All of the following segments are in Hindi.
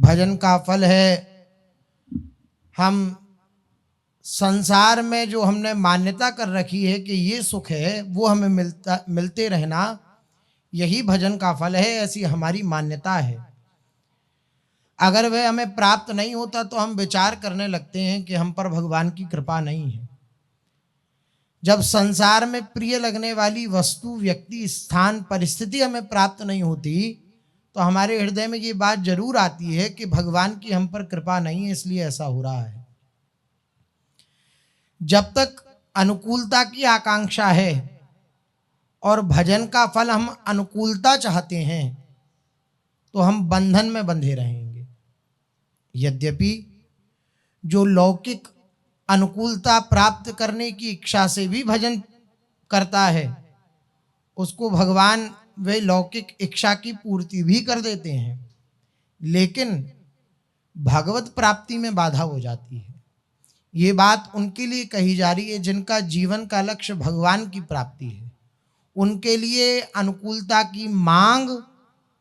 भजन का फल है हम संसार में जो हमने मान्यता कर रखी है कि ये सुख है वो हमें मिलते रहना, यही भजन का फल है, ऐसी हमारी मान्यता है। अगर वह हमें प्राप्त नहीं होता तो हम विचार करने लगते हैं कि हम पर भगवान की कृपा नहीं है। जब संसार में प्रिय लगने वाली वस्तु, व्यक्ति, स्थान, परिस्थिति हमें प्राप्त नहीं होती तो हमारे हृदय में ये बात जरूर आती है कि भगवान की हम पर कृपा नहीं है, इसलिए ऐसा हो रहा है। जब तक अनुकूलता की आकांक्षा है और भजन का फल हम अनुकूलता चाहते हैं तो हम बंधन में बंधे रहेंगे। यद्यपि जो लौकिक अनुकूलता प्राप्त करने की इच्छा से भी भजन करता है उसको भगवान वे लौकिक इच्छा की पूर्ति भी कर देते हैं, लेकिन भगवत प्राप्ति में बाधा हो जाती है। ये बात उनके लिए कही जा रही है जिनका जीवन का लक्ष्य भगवान की प्राप्ति है। उनके लिए अनुकूलता की मांग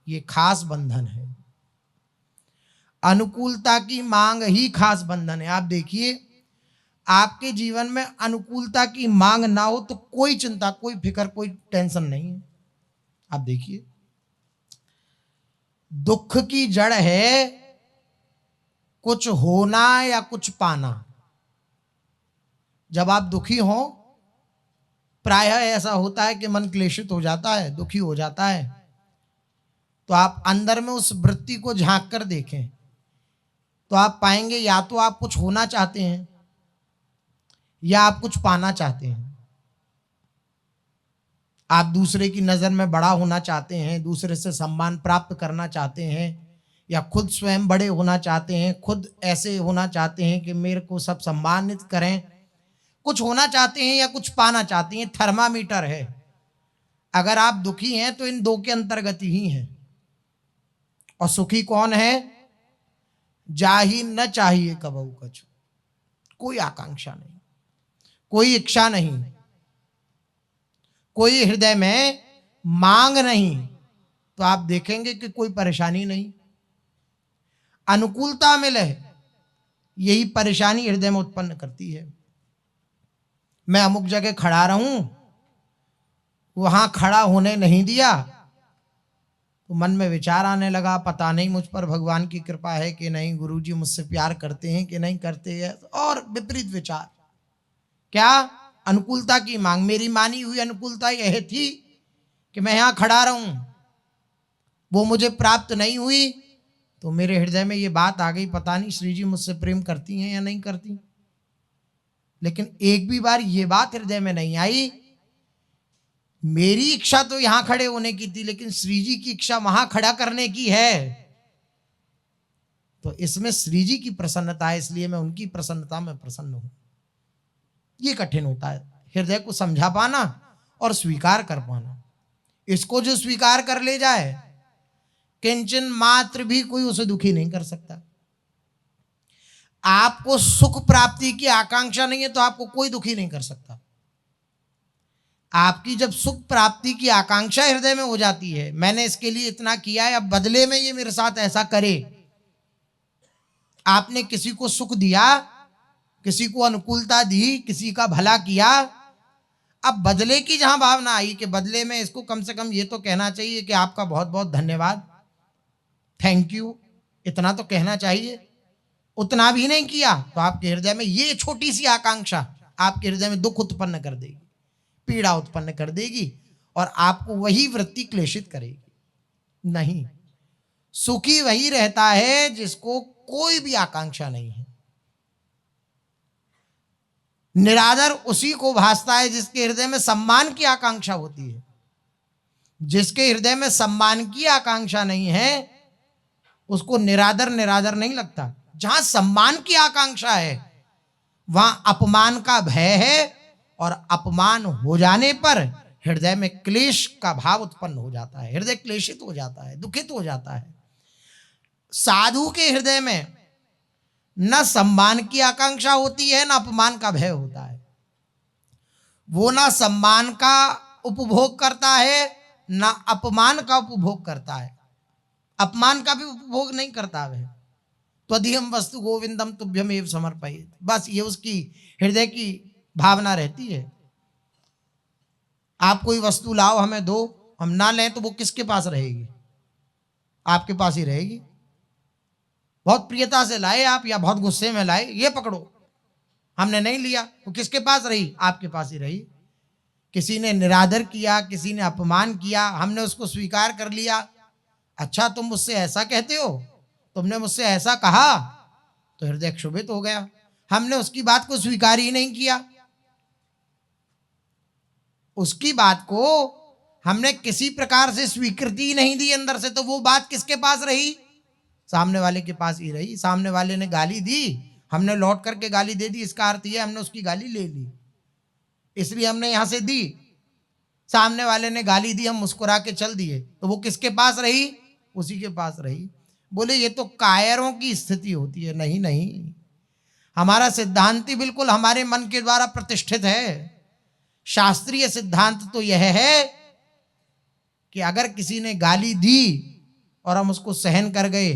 ये खास बंधन है। अनुकूलता की मांग ही खास बंधन है। आप देखिए, आपके जीवन में अनुकूलता की मांग ना हो तो कोई चिंता, कोई फिक्र, कोई टेंशन नहीं है। आप देखिए, दुख की जड़ है कुछ होना या कुछ पाना। जब आप दुखी हो, प्रायः ऐसा होता है कि मन क्लेशित हो जाता है, दुखी हो जाता है, तो आप अंदर में उस वृत्ति को झांक कर देखें तो आप पाएंगे या तो आप कुछ होना चाहते हैं या आप कुछ पाना चाहते हैं। आप दूसरे की नज़र में बड़ा होना चाहते हैं, दूसरे से सम्मान प्राप्त करना चाहते हैं, या खुद स्वयं बड़े होना चाहते हैं, खुद ऐसे होना चाहते हैं कि मेरे को सब सम्मानित करें। कुछ होना चाहते हैं या कुछ पाना चाहते हैं। थर्मामीटर है, अगर आप दुखी हैं तो इन दो के अंतर्गत ही हैं। और सुखी कौन है? जाही न चाहिए कबहू कछु, कोई आकांक्षा नहीं, कोई इच्छा नहीं, कोई हृदय में मांग नहीं, तो आप देखेंगे कि कोई परेशानी नहीं। अनुकूलता मिले, यही परेशानी हृदय में उत्पन्न करती है। मैं अमुक जगह खड़ा रहूं, वहां खड़ा होने नहीं दिया तो मन में विचार आने लगा, पता नहीं मुझ पर भगवान की कृपा है कि नहीं, गुरुजी मुझसे प्यार करते हैं कि नहीं करते हैं, और विपरीत विचार। क्या? अनुकूलता की मांग। मेरी मानी हुई अनुकूलता यह थी कि मैं यहां खड़ा रहूं, वो मुझे प्राप्त नहीं हुई तो मेरे हृदय में ये बात आ गई, पता नहीं श्री जी मुझसे प्रेम करती हैं या नहीं करती। लेकिन एक भी बार ये बात हृदय में नहीं आई, मेरी इच्छा तो यहां खड़े होने की थी लेकिन श्री जी की इच्छा वहां खड़ा करने की है, तो इसमें श्री जी की प्रसन्नता है, इसलिए मैं उनकी प्रसन्नता में प्रसन्न हूं। ये कठिन होता है हृदय को समझा पाना और स्वीकार कर पाना। इसको जो स्वीकार कर ले जाए, किंचन मात्र भी कोई उसे दुखी नहीं कर सकता। आपको सुख प्राप्ति की आकांक्षा नहीं है तो आपको कोई दुखी नहीं कर सकता। आपकी जब सुख प्राप्ति की आकांक्षा हृदय में हो जाती है, मैंने इसके लिए इतना किया है, अब बदले में ये मेरे साथ ऐसा करे। आपने किसी को सुख दिया, किसी को अनुकूलता दी, किसी का भला किया, अब बदले की जहां भावना आई कि बदले में इसको कम से कम ये तो कहना चाहिए कि आपका बहुत बहुत धन्यवाद, थैंक यू, इतना तो कहना चाहिए, उतना भी नहीं किया तो आपके हृदय में ये छोटी सी आकांक्षा आपके हृदय में दुख उत्पन्न कर देगी, पीड़ा उत्पन्न कर देगी और आपको वही वृत्ति क्लेशित करेगी। नहीं, सुखी वही रहता है जिसको कोई भी आकांक्षा नहीं है। निरादर उसी को भासता है जिसके हृदय में सम्मान की आकांक्षा होती है। जिसके हृदय में सम्मान की आकांक्षा नहीं है उसको निरादर निरादर नहीं लगता। जहां सम्मान की आकांक्षा है वहां अपमान का भय है, और अपमान हो जाने पर हृदय में क्लेश का भाव उत्पन्न हो जाता है, हृदय क्लेशित हो जाता है, दुखित हो जाता है। साधु के हृदय में न सम्मान की आकांक्षा होती है, न अपमान का भय होता है। वो ना सम्मान का उपभोग करता है, न अपमान का उपभोग करता है, अपमान का भी उपभोग नहीं करता है। त्वदीयम वस्तु गोविंदम तुभ्यमेव समर्पयेत्। बस ये उसकी हृदय की भावना रहती है। आप कोई वस्तु लाओ हमें दो, हम ना लें तो वो किसके पास रहेगी? आपके पास ही रहेगी। बहुत प्रियता से लाए आप या बहुत गुस्से में लाए, ये पकड़ो, हमने नहीं लिया, वो किसके पास रही? आपके पास ही रही। किसी ने निरादर किया, किसी ने अपमान किया, हमने उसको स्वीकार कर लिया। अच्छा तुम मुझसे ऐसा कहते हो, तुमने मुझसे ऐसा कहा, तो हृदय क्षुभित हो गया। हमने उसकी बात को स्वीकार ही नहीं किया, उसकी बात को हमने किसी प्रकार से स्वीकृति ही नहीं दी अंदर से, तो वो बात किसके पास रही? सामने वाले के पास ही रही। सामने वाले ने गाली दी, हमने लौट करके गाली दे दी, इसका अर्थ यह हमने उसकी गाली ले ली, इसलिए हमने यहां से दी। सामने वाले ने गाली दी, हम मुस्कुरा के चल दिए, तो वो किसके पास रही? उसी के पास रही। बोले ये तो कायरों की स्थिति होती है। नहीं नहीं, हमारा सिद्धांत ही बिल्कुल हमारे मन के द्वारा प्रतिष्ठित है। शास्त्रीय सिद्धांत तो यह है कि अगर किसी ने गाली दी और हम उसको सहन कर गए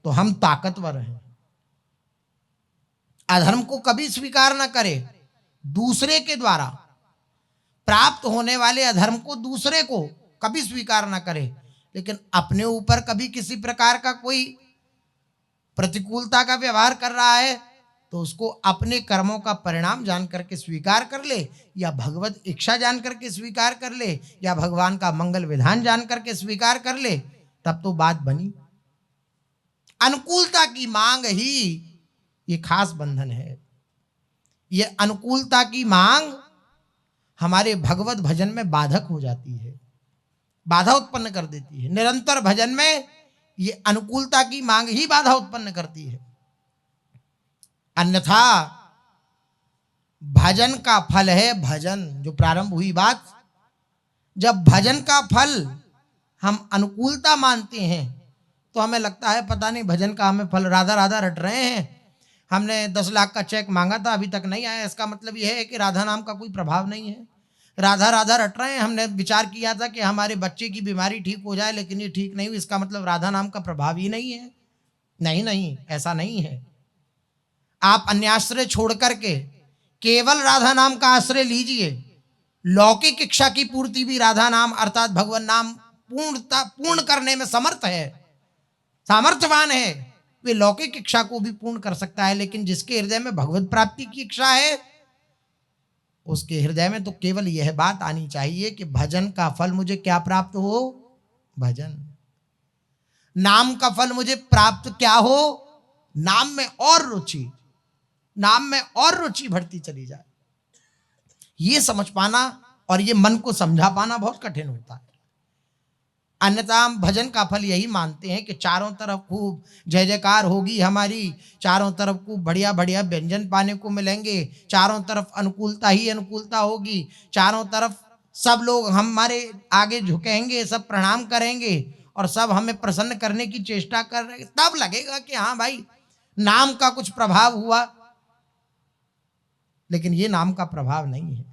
तो हम ताकतवर हैं। अधर्म को कभी स्वीकार न करें। दूसरे के द्वारा प्राप्त होने वाले अधर्म को दूसरे को कभी स्वीकार न करें, लेकिन अपने ऊपर कभी किसी प्रकार का कोई प्रतिकूलता का व्यवहार कर रहा है तो उसको अपने कर्मों का परिणाम जान करके स्वीकार कर ले, या भगवत इच्छा जान करके स्वीकार कर ले, या भगवान का मंगल विधान जान करके स्वीकार कर ले, तब तो बात बनी। अनुकूलता की मांग ही ये खास बंधन है। ये अनुकूलता की मांग हमारे भगवत भजन में बाधक हो जाती है, बाधा उत्पन्न कर देती है। निरंतर भजन में ये अनुकूलता की मांग ही बाधा उत्पन्न करती है। अन्यथा भजन का फल है भजन, जो प्रारंभ हुई बात, जब भजन का फल हम अनुकूलता मानते हैं तो हमें लगता है पता नहीं भजन का हमें फल, राधा राधा रट रहे हैं, हमने 10 लाख का चेक मांगा था अभी तक नहीं आया, इसका मतलब यह है कि राधा नाम का कोई प्रभाव नहीं है। राधा राधा रट रहे हैं, हमने विचार किया था कि हमारे बच्चे की बीमारी ठीक हो जाए, लेकिन ये ठीक नहीं हुई, इसका मतलब राधा नाम का प्रभाव ही नहीं है। नहीं नहीं, ऐसा नहीं है। आप अन्याश्रय छोड़ करके केवल राधा नाम का आश्रय लीजिए। लौकिक इच्छा की पूर्ति भी राधा नाम अर्थात भगवान नाम पूर्ण करने में समर्थ है, सामर्थ्यवान है। वे लौकिक इच्छा को भी पूर्ण कर सकता है, लेकिन जिसके हृदय में भगवत प्राप्ति की इच्छा है उसके हृदय में तो केवल यह बात आनी चाहिए कि भजन का फल मुझे क्या प्राप्त हो? भजन। नाम का फल मुझे प्राप्त क्या हो? नाम में और रुचि, नाम में और रुचि बढ़ती चली जाए। ये समझ पाना और ये मन को समझा पाना बहुत कठिन होता है। अन्यथा हम भजन का फल यही मानते हैं कि चारों तरफ खूब जय जयकार होगी हमारी, चारों तरफ खूब बढ़िया बढ़िया व्यंजन पाने को मिलेंगे, चारों तरफ अनुकूलता ही अनुकूलता होगी, चारों तरफ सब लोग हमारे आगे झुकेंगे, सब प्रणाम करेंगे और सब हमें प्रसन्न करने की चेष्टा कर रहे हैं, तब लगेगा कि हाँ भाई नाम का कुछ प्रभाव हुआ। लेकिन ये नाम का प्रभाव नहीं है।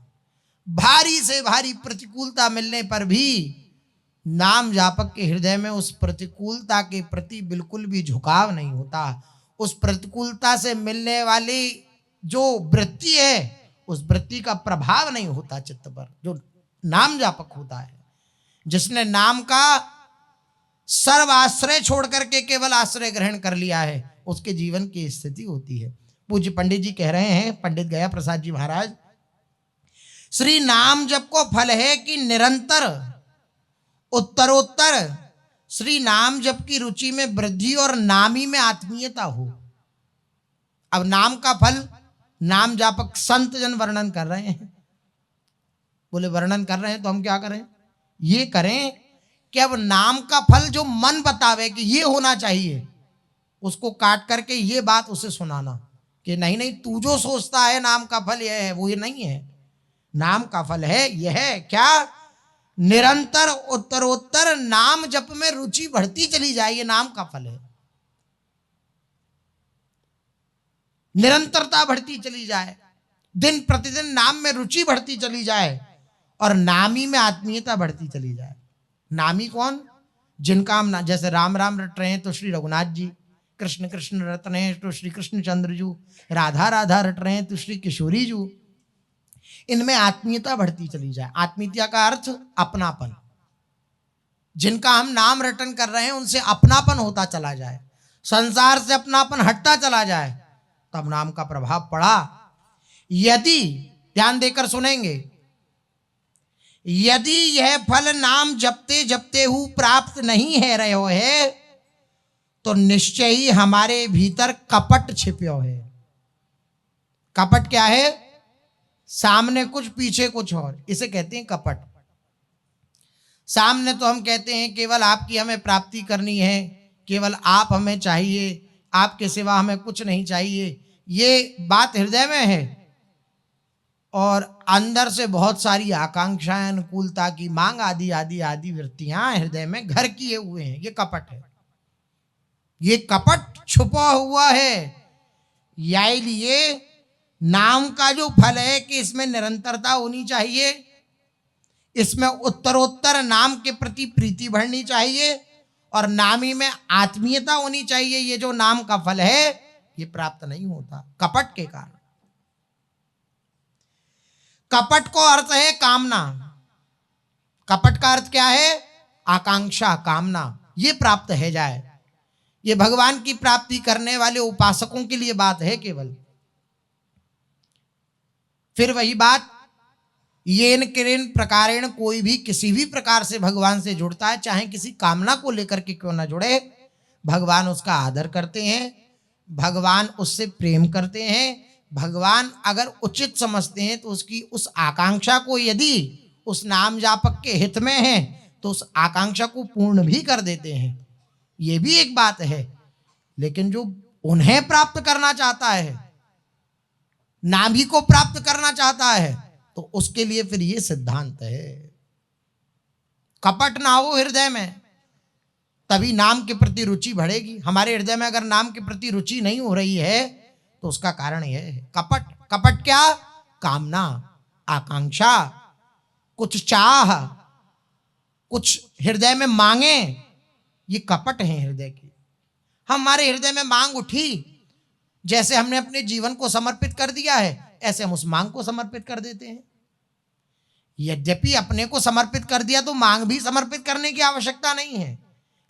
भारी से भारी प्रतिकूलता मिलने पर भी नाम जापक के हृदय में उस प्रतिकूलता के प्रति बिल्कुल भी झुकाव नहीं होता। उस प्रतिकूलता से मिलने वाली जो वृत्ति है उस वृत्ति का प्रभाव नहीं होता चित्त पर, जो नाम जापक होता है। जिसने नाम का सर्व आश्रय छोड़ करके केवल आश्रय ग्रहण कर लिया है उसके जीवन की स्थिति होती है। पूज्य पंडित जी कह रहे हैं, पंडित गया प्रसाद जी महाराज, श्री नाम जप को फल है कि निरंतर उत्तरोत्तर श्री नाम जप की रुचि में वृद्धि और नामी में आत्मीयता हो। अब नाम का फल नाम जापक संत जन वर्णन कर रहे हैं। बोले वर्णन कर रहे हैं तो हम क्या करें? ये करें कि अब नाम का फल जो मन बतावे कि ये होना चाहिए, उसको काट करके ये बात उसे सुनाना कि नहीं नहीं तू जो सोचता है नाम का फल यह है, वो ये नहीं है। नाम का फल है यह है क्या? निरंतर उत्तरोत्तर नाम जप में रुचि बढ़ती चली जाए, ये नाम का फल है। निरंतरता बढ़ती चली जाए, दिन प्रतिदिन नाम में रुचि बढ़ती चली जाए और नामी में आत्मीयता बढ़ती चली जाए। नामी कौन? जिनका हम जैसे राम राम रट रहे हैं तो श्री रघुनाथ जी, कृष्ण कृष्ण रट रहे हैं तो श्री कृष्ण चंद्र जू, राधा राधा रट रहे हैं तो श्री किशोरी जू। इनमें आत्मीयता बढ़ती चली जाए। आत्मीयता का अर्थ अपनापन। जिनका हम नाम रटन कर रहे हैं उनसे अपनापन होता चला जाए, संसार से अपनापन हटता चला जाए, तब नाम का प्रभाव पड़ा। यदि ध्यान देकर सुनेंगे, यदि यह फल नाम जपते जपते हु प्राप्त नहीं है रहो है, तो निश्चय ही हमारे भीतर कपट छिप्यो है। कपट क्या है? सामने कुछ पीछे कुछ और, इसे कहते हैं कपट। सामने तो हम कहते हैं केवल आपकी हमें प्राप्ति करनी है, केवल आप हमें चाहिए, आपके सिवा हमें कुछ नहीं चाहिए, ये बात हृदय में है। और अंदर से बहुत सारी आकांक्षाएं, अनुकूलता की मांग आदि आदि आदि वृत्तियां हृदय में घर किए हुए हैं। ये कपट है, ये कपट छुपा हुआ है। यानी लिए नाम का जो फल है कि इसमें निरंतरता होनी चाहिए, इसमें उत्तरोत्तर नाम के प्रति प्रीति बढ़नी चाहिए और नामी में आत्मीयता होनी चाहिए। ये जो नाम का फल है ये प्राप्त नहीं होता कपट के कारण। कपट को अर्थ है कामना। कपट का अर्थ क्या है? आकांक्षा, कामना। ये प्राप्त है जाए, ये भगवान की प्राप्ति करने वाले उपासकों के लिए बात है केवल। फिर वही बात, येन किरेन प्रकारेण, कोई भी किसी भी प्रकार से भगवान से जुड़ता है, चाहे किसी कामना को लेकर के क्यों ना जुड़े, भगवान उसका आदर करते हैं, भगवान उससे प्रेम करते हैं। भगवान अगर उचित समझते हैं तो उसकी उस आकांक्षा को, यदि उस नाम जापक के हित में है, तो उस आकांक्षा को पूर्ण भी कर देते हैं। ये भी एक बात है। लेकिन जो उन्हें प्राप्त करना चाहता है, नाम ही को प्राप्त करना चाहता है, तो उसके लिए फिर ये सिद्धांत है, कपट ना हो हृदय में, तभी नाम के प्रति रुचि बढ़ेगी। हमारे हृदय में अगर नाम के प्रति रुचि नहीं हो रही है तो उसका कारण यह है कपट। कपट क्या? कामना, आकांक्षा, कुछ चाह, कुछ हृदय में मांगे, ये कपट है हृदय की। हमारे हृदय में मांग उठी, जैसे हमने अपने जीवन को समर्पित कर दिया है, ऐसे हम उस मांग को समर्पित कर देते हैं। यद्यपि अपने को समर्पित कर दिया तो मांग भी समर्पित करने की आवश्यकता नहीं है,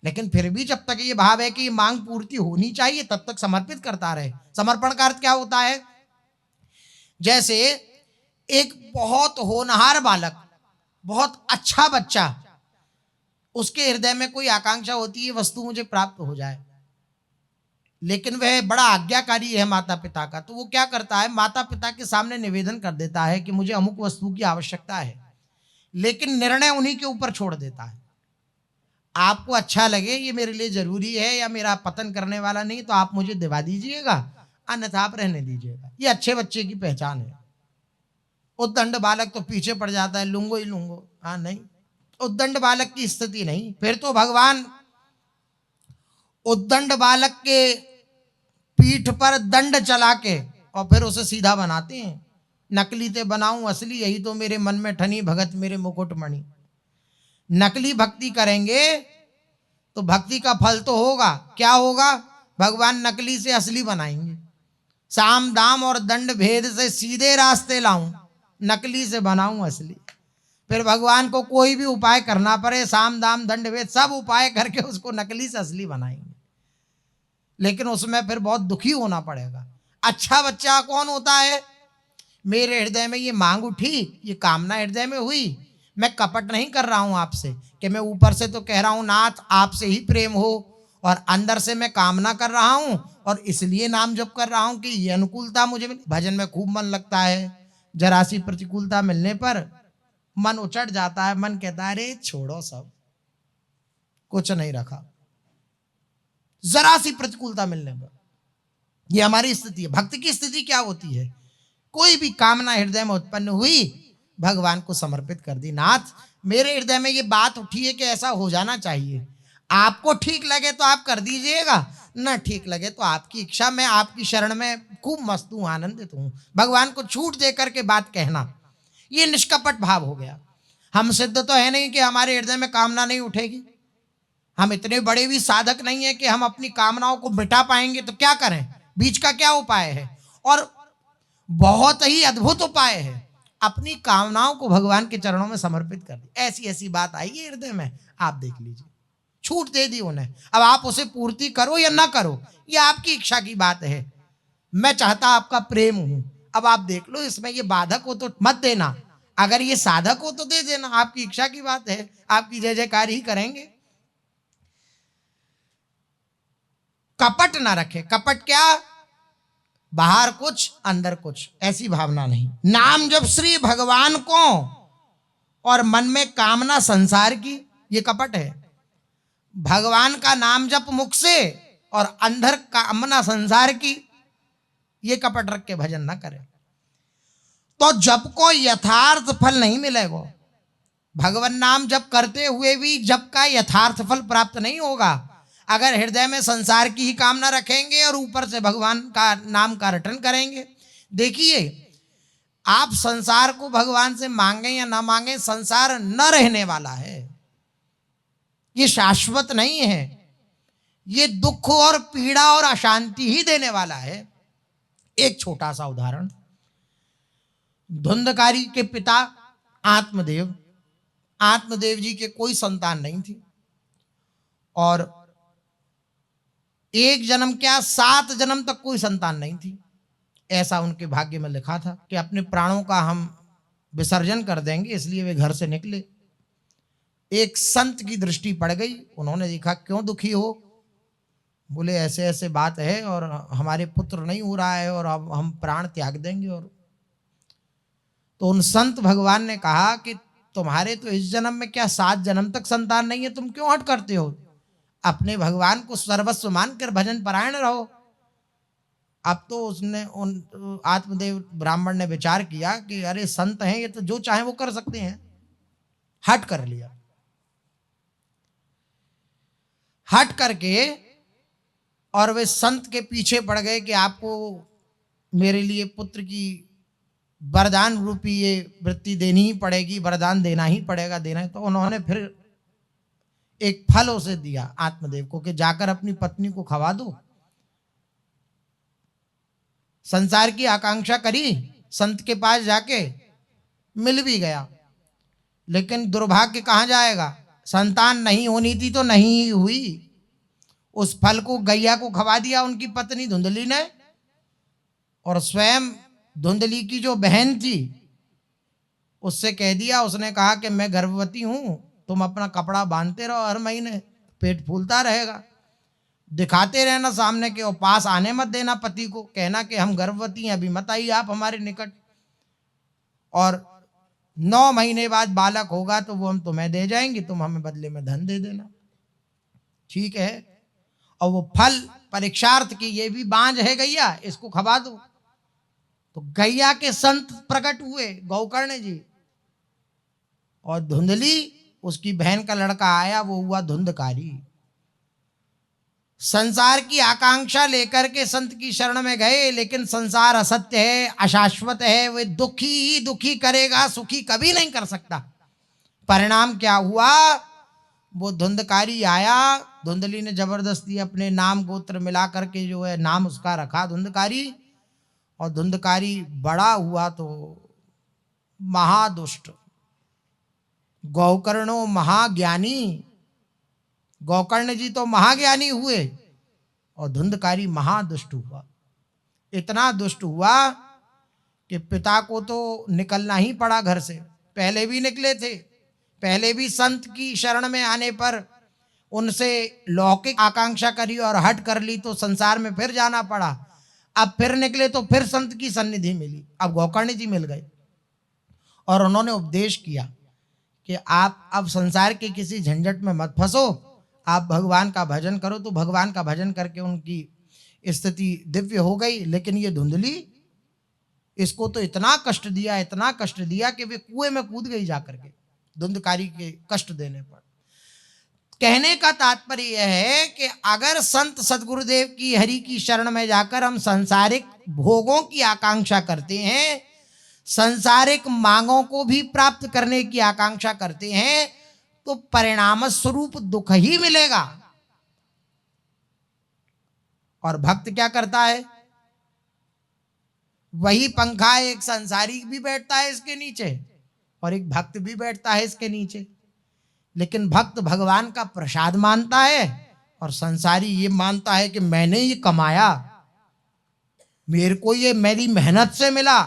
लेकिन फिर भी जब तक ये भाव है कि ये मांग पूर्ति होनी चाहिए तब तक समर्पित करता रहे। समर्पण का अर्थ क्या होता है? जैसे एक बहुत होनहार बालक, बहुत अच्छा बच्चा, उसके हृदय में कोई आकांक्षा होती है वस्तु मुझे प्राप्त हो जाए, लेकिन वह बड़ा आज्ञाकारी है माता पिता का, तो वो क्या करता है, माता पिता के सामने निवेदन कर देता है कि मुझे अमुक वस्तु की आवश्यकता है, लेकिन निर्णय उन्हीं के ऊपर छोड़ देता है। आपको अच्छा लगे ये मेरे लिए जरूरी है या मेरा पतन करने वाला नहीं, तो आप मुझे दिवा दीजिएगा, अन्यथा आप रहने दीजिएगा। ये अच्छे बच्चे की पहचान है। उद्दंड बालक तो पीछे पड़ जाता है, लूंगो ही लूंगो, हाँ नहीं, उद्दंड बालक की स्थिति नहीं। फिर तो भगवान उद्दंड बालक के पीठ पर दंड चला के और फिर उसे सीधा बनाते हैं। नकली ते बनाऊं असली, यही तो मेरे मन में ठनी भगत मेरे मुकुटमणि। नकली भक्ति करेंगे तो भक्ति का फल तो होगा, क्या होगा? भगवान नकली से असली बनाएंगे। साम दाम और दंड भेद से सीधे रास्ते लाऊं, नकली से बनाऊं असली। फिर भगवान को कोई भी उपाय करना पड़े, साम दाम दंड भेद सब उपाय करके उसको नकली से असली बनाएंगे, लेकिन उसमें फिर बहुत दुखी होना पड़ेगा। अच्छा बच्चा कौन होता है? मेरे हृदय में ये मांग उठी, ये कामना हृदय में हुई, मैं कपट नहीं कर रहा हूं आपसे कि मैं ऊपर से तो कह रहा हूं नाथ आपसे ही प्रेम हो, और अंदर से मैं कामना कर रहा हूं और इसलिए नाम जप कर रहा हूं कि ये अनुकूलता मुझे मिले। भजन में खूब मन लगता है, जरा सी प्रतिकूलता मिलने पर मन उचट जाता है, मन कहता है अरे छोड़ो सब, कुछ नहीं रखा। जरा सी प्रतिकूलता मिलने पर, यह हमारी स्थिति है। भक्ति की स्थिति क्या होती है? कोई भी कामना हृदय में उत्पन्न हुई, भगवान को समर्पित कर दी। नाथ मेरे हृदय में ये बात उठी है कि ऐसा हो जाना चाहिए, आपको ठीक लगे तो आप कर दीजिएगा, ना ठीक लगे तो आपकी इच्छा। मैं आपकी शरण में खूब मस्त हूं, आनंदित हूं। भगवान को छूट दे करके बात कहना, ये निष्कपट भाव हो गया। हम सिद्ध तो है नहीं कि हमारे हृदय में कामना नहीं उठेगी, हम इतने बड़े भी साधक नहीं है कि हम अपनी कामनाओं को मिटा पाएंगे, तो क्या करें, बीच का क्या उपाय है? और बहुत ही अद्भुत उपाय है, अपनी कामनाओं को भगवान के चरणों में समर्पित कर दी। ऐसी ऐसी बात आई है हृदय में, आप देख लीजिए, छूट दे दी उन्हें। अब आप उसे पूर्ति करो या ना करो, यह आपकी इच्छा की बात है। मैं चाहता आपका प्रेम हूं, अब आप देख लो, इसमें ये बाधक हो तो मत देना, अगर ये साधक हो तो दे देना, आपकी इच्छा की बात है, आपकी जय जयकार ही करेंगे। कपट ना रखे। कपट क्या? बाहर कुछ अंदर कुछ, ऐसी भावना नहीं। नाम जब श्री भगवान को और मन में कामना संसार की, ये कपट है। भगवान का नाम जप मुख से और अंदर कामना संसार की, ये कपट रख के भजन ना करे तो जप को यथार्थ फल नहीं मिलेगा। भगवान नाम जप करते हुए भी जप का यथार्थ फल प्राप्त नहीं होगा। अगर हृदय में संसार की ही कामना रखेंगे और ऊपर से भगवान का नाम का रटन करेंगे। देखिए, आप संसार को भगवान से मांगे या ना मांगे, संसार न रहने वाला है, ये शाश्वत नहीं है, ये दुख और पीड़ा और अशांति ही देने वाला है। एक छोटा सा उदाहरण, धुंधकारी के पिता आत्मदेव, आत्मदेव जी के कोई संतान नहीं थी, और एक जन्म क्या 7 जन्म तक कोई संतान नहीं थी। ऐसा उनके भाग्य में लिखा था कि अपने प्राणों का हम विसर्जन कर देंगे, इसलिए वे घर से निकले। एक संत की दृष्टि पड़ गई, उन्होंने देखा, क्यों दुखी हो? बोले ऐसे ऐसे बात है और हमारे पुत्र नहीं हो रहा है और अब हम प्राण त्याग देंगे। और तो उन संत भगवान ने कहा कि तुम्हारे तो इस जन्म में क्या 7 जन्म तक संतान नहीं है, तुम क्यों हट करते हो? अपने भगवान को सर्वस्व मानकर भजन परायण रहो। अब तो उसने उन आत्मदेव ब्राह्मण ने विचार किया कि अरे संत हैं, ये तो जो चाहे वो कर सकते हैं। हट कर लिया। हट करके और वे संत के पीछे पड़ गए कि आपको मेरे लिए पुत्र की वरदान रूपी ये वृत्ति देनी ही पड़ेगी, वरदान देना ही पड़ेगा, देना है। तो उन्होंने फिर एक फल उसे दिया आत्मदेव को कि जाकर अपनी पत्नी को खवा दो। संसार की आकांक्षा करी, संत के पास जाके मिल भी गया, लेकिन दुर्भाग्य कहाँ जाएगा, संतान नहीं होनी थी तो नहीं हुई। उस फल को गैया को खवा दिया उनकी पत्नी धुंधली ने, और स्वयं धुंधली की जो बहन थी उससे कह दिया, उसने कहा कि मैं गर्भवती हूं, तुम अपना कपड़ा बांधते रहो, हर महीने पेट फूलता रहेगा, दिखाते रहना सामने के, और पास आने मत देना पति को, कहना कि हम गर्भवती हैं, अभी मत आइए आप हमारे निकट, और 9 महीने बाद बालक होगा तो वो हम तुम्हें दे जाएंगे, तुम हमें बदले में धन दे देना। ठीक है, और वो फल परीक्षार्थ की, ये भी बांझ है गैया, इसको खवा दो। तो गैया के संत प्रकट हुए गौकर्ण जी, और धुंधली उसकी बहन का लड़का आया, वो हुआ धुंधकारी। संसार की आकांक्षा लेकर के संत की शरण में गए, लेकिन संसार असत्य है, अशाश्वत है, वे दुखी ही दुखी करेगा, सुखी कभी नहीं कर सकता। परिणाम क्या हुआ, वो धुंधकारी आया, धुंधली ने जबरदस्ती अपने नाम गोत्र मिला करके जो है नाम उसका रखा धुंधकारी, और धुंधकारी बड़ा हुआ तो महादुष्ट। गौकर्णो महाज्ञानी, गौकर्ण जी तो महाज्ञानी हुए और धुंधकारी महादुष्ट हुआ। इतना दुष्ट हुआ कि पिता को तो निकलना ही पड़ा घर से। पहले भी निकले थे, पहले भी संत की शरण में आने पर उनसे लौकिक आकांक्षा करी और हट कर ली तो संसार में फिर जाना पड़ा। अब फिर निकले तो फिर संत की सन्निधि मिली, अब गौकर्ण जी मिल गए और उन्होंने उपदेश किया कि आप अब संसार के किसी झंझट में मत फंसो, आप भगवान का भजन करो। तो भगवान का भजन करके उनकी स्थिति दिव्य हो गई। लेकिन ये धुंधली, इसको तो इतना कष्ट दिया, इतना कष्ट दिया कि वे कुएं में कूद गई जाकर के, धुंधकारी के कष्ट देने पर। कहने का तात्पर्य यह है कि अगर संत सदगुरुदेव की हरि की शरण में जाकर हम सांसारिक भोगों की आकांक्षा करते हैं, सांसारिक मांगों को भी प्राप्त करने की आकांक्षा करते हैं, तो परिणाम स्वरूप दुख ही मिलेगा। और भक्त क्या करता है? वही पंखा एक संसारी भी बैठता है इसके नीचे और एक भक्त भी बैठता है इसके नीचे, लेकिन भक्त भगवान का प्रसाद मानता है और संसारी ये मानता है कि मैंने ये कमाया, मेरे को ये मेरी मेहनत से मिला।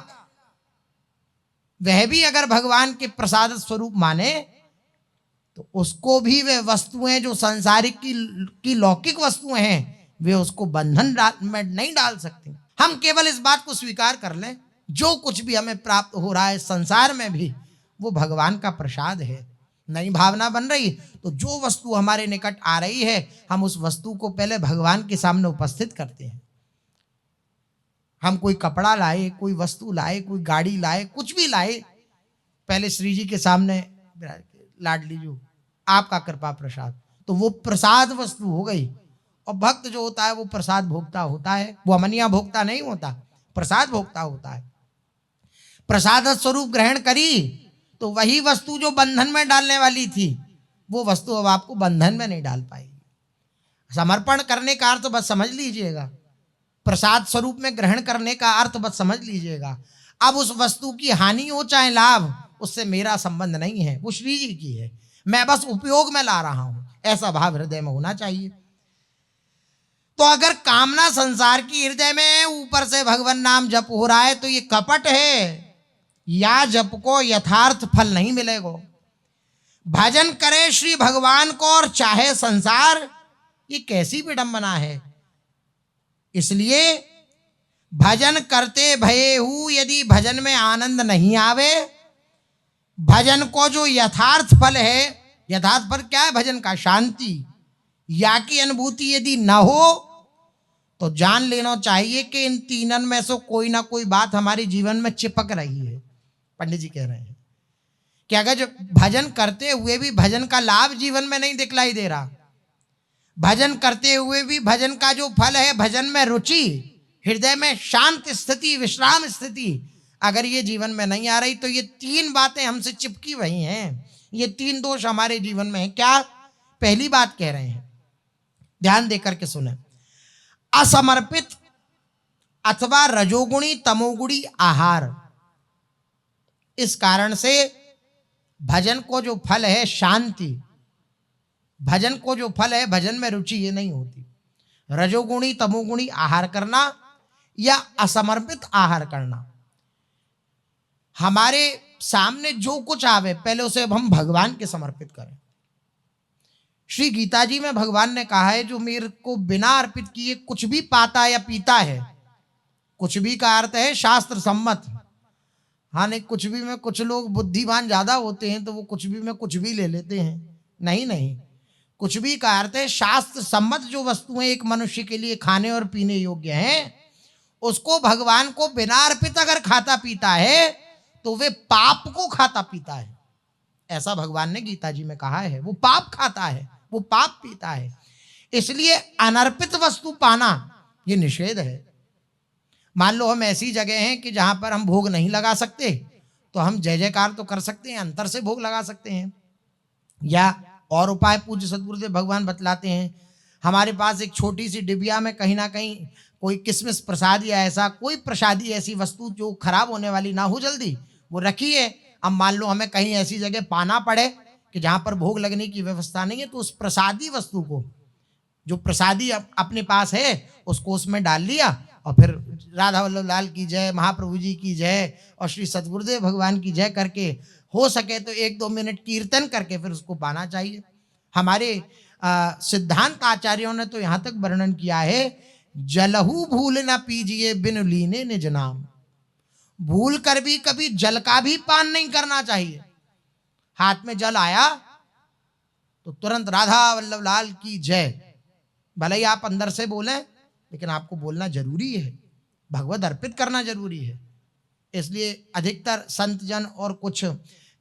वह भी अगर भगवान के प्रसाद स्वरूप माने तो उसको भी वे वस्तुएं जो संसारिक की लौकिक वस्तुएं हैं वे उसको बंधन में नहीं डाल सकती। हम केवल इस बात को स्वीकार कर लें, जो कुछ भी हमें प्राप्त हो रहा है संसार में भी वो भगवान का प्रसाद है। नई भावना बन रही तो जो वस्तु हमारे निकट आ रही है हम उस वस्तु को पहले भगवान के सामने उपस्थित करते हैं। हम कोई कपड़ा लाए, कोई वस्तु लाए, कोई गाड़ी लाए, कुछ भी लाए, पहले श्री जी के सामने लाडली जी आपका कृपा प्रसाद, तो वो प्रसाद वस्तु हो गई। और भक्त जो होता है वो प्रसाद भोक्ता होता है, वो अमनिया भोक्ता नहीं होता, प्रसाद भोक्ता होता है। प्रसाद स्वरूप ग्रहण करी तो वही वस्तु जो बंधन में डालने वाली थी वो वस्तु अब आपको बंधन में नहीं डाल पाएगी। समर्पण करने का अर्थ बस समझ लीजिएगा, प्रसाद स्वरूप में ग्रहण करने का अर्थ बस समझ लीजिएगा। अब उस वस्तु की हानि हो चाहे लाभ, उससे मेरा संबंध नहीं है, वो श्री जी की है, मैं बस उपयोग में ला रहा हूं, ऐसा भाव हृदय में होना चाहिए। तो अगर कामना संसार की हृदय में, ऊपर से भगवान नाम जप हो रहा है, तो ये कपट है, या जप को यथार्थ फल नहीं मिलेगा। भजन करे श्री भगवान को और चाहे संसार, ये कैसी विडंबना है। इसलिए भजन करते भये हूं, यदि भजन में आनंद नहीं आवे, भजन को जो यथार्थ फल है, यथार्थ फल क्या है भजन का? शांति, या की अनुभूति यदि न हो तो जान लेना चाहिए कि इन तीनन में से कोई ना कोई बात हमारे जीवन में चिपक रही है। पंडित जी कह रहे हैं कि अगर जो भजन करते हुए भी भजन का लाभ जीवन में नहीं दिखलाई दे रहा, भजन करते हुए भी भजन का जो फल है, भजन में रुचि, हृदय में शांत स्थिति, विश्राम स्थिति, अगर ये जीवन में नहीं आ रही तो ये तीन बातें हमसे चिपकी हुई हैं, ये तीन दोष हमारे जीवन में है। क्या? पहली बात कह रहे हैं, ध्यान देकर के सुने, असमर्पित अथवा रजोगुणी तमोगुणी आहार। इस कारण से भजन को जो फल है शांति, भजन को जो फल है भजन में रुचि, ये नहीं होती। रजोगुणी तमोगुणी आहार करना या असमर्पित आहार करना, हमारे सामने जो कुछ आवे पहले उसे हम भगवान के समर्पित करें। श्री गीता जी में भगवान ने कहा है, जो मेरे को बिना अर्पित किए कुछ भी पाता या पीता है, कुछ भी का अर्थ है शास्त्र सम्मत। हाँ, नहीं कुछ भी में, कुछ लोग बुद्धिमान ज्यादा होते हैं तो वो कुछ भी में कुछ भी ले लेते हैं, नहीं नहीं, कुछ भी का अर्थ है शास्त्र सम्मत जो वस्तुएं एक मनुष्य के लिए खाने और पीने योग्य हैं, उसको भगवान को बिना अर्पित अगर खाता पीता है तो वे पाप को खाता पीता है। ऐसा भगवान ने गीता जी में कहा है, वो पाप खाता है, वो पाप पीता है। इसलिए अनर्पित वस्तु पाना ये निषेध है। मान लो हम ऐसी जगह हैं कि जहां पर हम भोग नहीं लगा सकते, तो हम जय जयकार तो कर सकते हैं, अंतर से भोग लगा सकते हैं, या और उपाय पूज्य सदगुरुदेव भगवान बतलाते हैं। हमारे पास एक छोटी सी डिबिया में कहीं ना कहीं कोई किसमिस प्रसाद या ऐसा कोई प्रसादी ऐसी वस्तु जो खराब होने वाली ना हो जल्दी, वो रखिए। अब मान लो हमें कहीं ऐसी जगह पाना पड़े कि जहां पर भोग लगने की व्यवस्था नहीं है, तो उस प्रसादी वस्तु को, जो प्रसादी अपने पास है, उसको उसमें डाल लिया और फिर राधा वल्लभ लाल की जय, महाप्रभु जी की जय और श्री सदगुरुदेव भगवान की जय करके, हो सके तो 1-2 मिनट कीर्तन करके फिर उसको पाना चाहिए। हमारे सिद्धांत आचार्यों ने तो यहाँ तक वर्णन किया है, जलहू भूल न पीजिए बिन लीने निज नाम। भूल कर भी कभी जल का भी पान नहीं करना चाहिए। हाथ में जल आया तो तुरंत राधा वल्लभ लाल की जय, भले ही आप अंदर से बोलें लेकिन आपको बोलना जरूरी है, भगवत अर्पित करना जरूरी है। इसलिए अधिकतर संत जन और कुछ